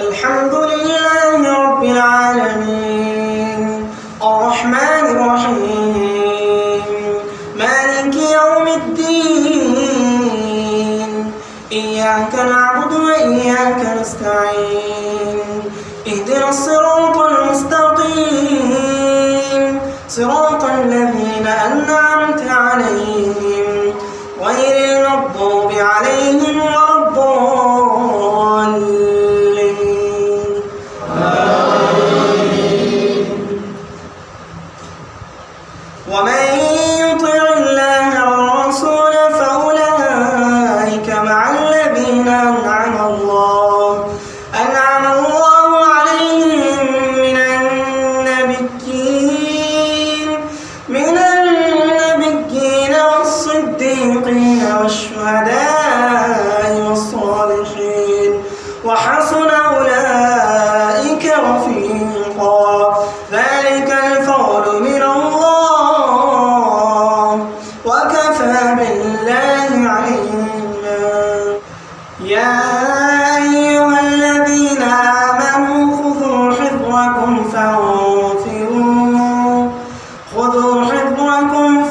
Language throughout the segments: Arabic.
الحمد لله رب العالمين الرحمن الرحيم مالك يوم الدين إياك نعبد وإياك نستعين اهدنا الصراط المستقيم صراط الذين أنعمت عليهم غير المغضوب عليهم ولا الضالين آمين. ومن يطع الله والرسول فأولئك مع الذين أنعم الله عليهم من النبيين والصديقين والشهداء والصالحين وحسن أولئك رفيقا ذلك الفضل من الله وكفى بالله عليما. يا أيها الذين آمنوا خذوا حذركم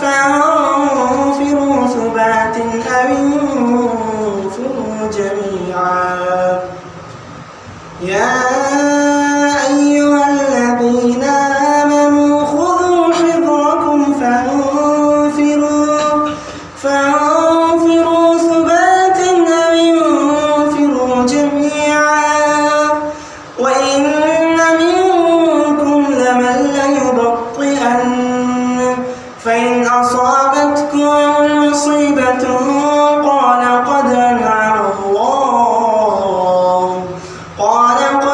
فانفروا ثبات أو انفروا جميعا. يا أيها الذين آمنوا خذوا حذركم فانفروا ثبات أو انفروا جميعا. وإن منكم لمن ليبطئن فإن أصابتكم مصيبة قال قد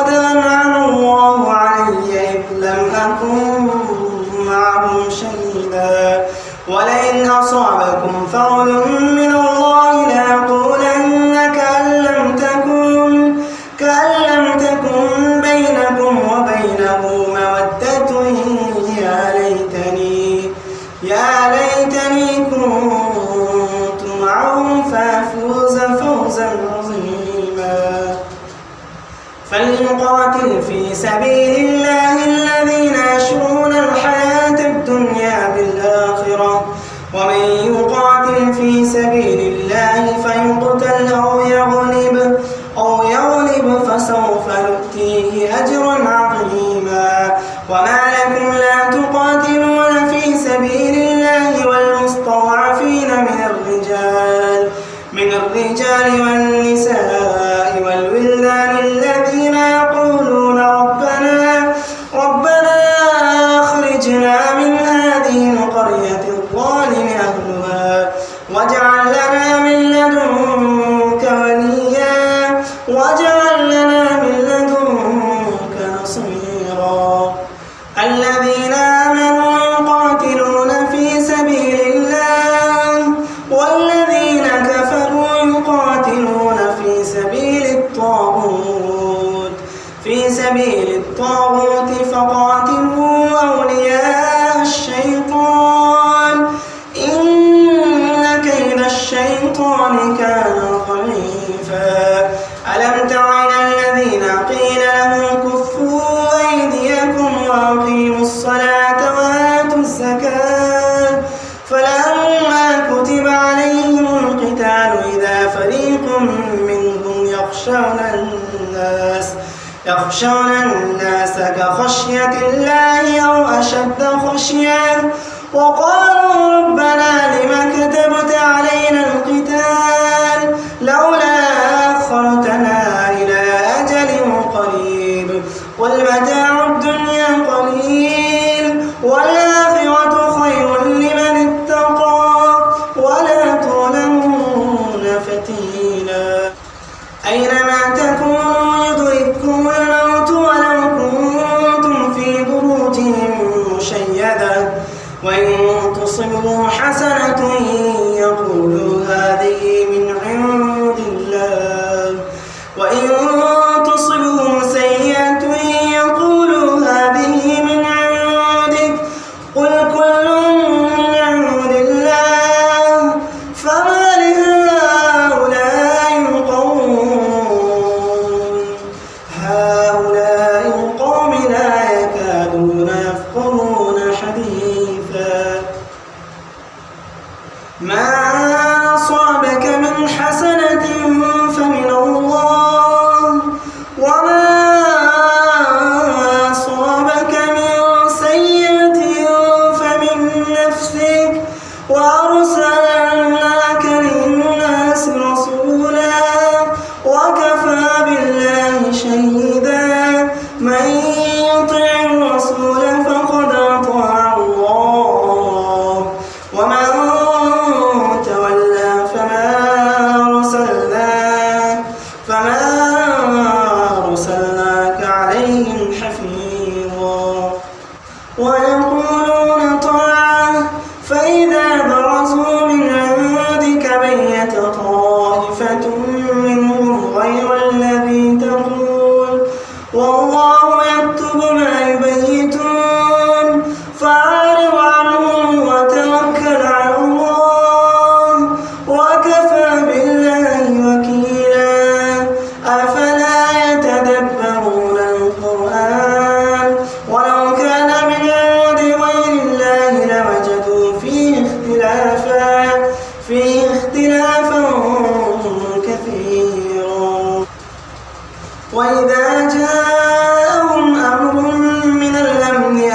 أنعم الله علي إذ لم أكن معهم شهيدا. ولئن أصابكم فضل من الله ليقولن كأن لم تكن بينكم وبينه مودة يا ليتني كنت معهم فأفوز فوزا عظيما. فليقاتل في سبيل الله الذين يشرون الحياة الدنيا بالآخرة ومن يقاتل في سبيل الله فيقتل أو يغلب فسوف نؤتيه أجرا عظيما. وما لكم لا تقاتلون في سبيل الله والمستضعفين من الرجال والنساء والولدان الذين يقولون ربنا أخرجنا من هذه القرية الظالم أهلها واجعل لنا من لدنك وليا واجعل لنا من لدنك نصيرا. الذين آمنوا يقاتلون في سبيل الله والذين كفروا يقاتلون في سبيل الطاغوت فقاتلوا أولياء الشيطان إن كيد الشيطان كان ضعيفا. ألم تر إلى الذين قيل لهم كفوا أيديكم وأقيموا الصلاة وآتوا الزكاة فلما كتب عليهم القتال إذا فريق منهم يخشون الناس كخشية الله أو أشد خشية وقالوا ربنا لم كتبت علينا القتال لولا أخرتنا إلى أجل قريب قل متاع الدنيا قليل والآخرة خير لمن اتقى ولا تظلمون فتيلا. أينما تكونوا يدرككم الموت ولو كنتم في بروج مشيدة وإن تصبهم حسنة يقولوا هذه من والله يكتب ما يبيتون فأعرض عنهم وتوكل على الله وكفى بالله وكيلا أفلا يتدبرون القرآن ولو كان من عند غير الله لوجدوا فيه اختلافا كثيرا وإذا جاءهم أمر من الأمن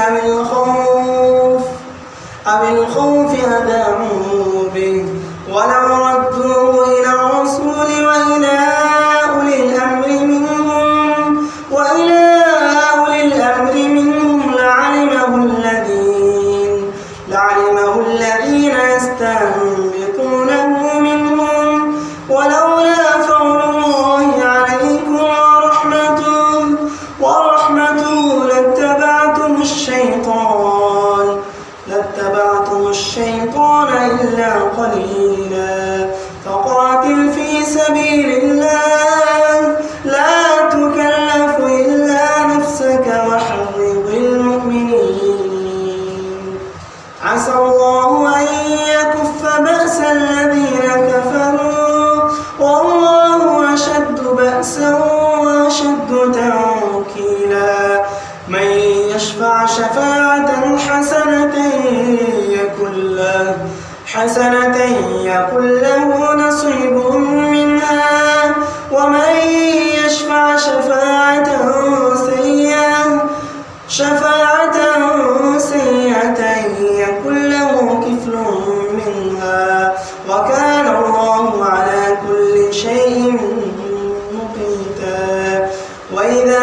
أو الخوف أذاعوا به ولو ردوه إلى الرسول وإلى أولي الأمر منهم لعلمه الذين يستنبطونه منهم ولولا فضل الله عليكم ورحمته لاتبعتم الشيطان إلا قليلا فقاتل في سبيل الله لا تكلف إلا نفسك وحرض المؤمنين عسى الله أن يكف بأس الذين كفروا والله أشد بأسا وأشد تنكيلا من يشفع شفاعة حسنة يكن له نصيب منها ومن يشفع شفاعة سيئة يكن له كفل منها وكان الله على كل شيء مقيتا وإذا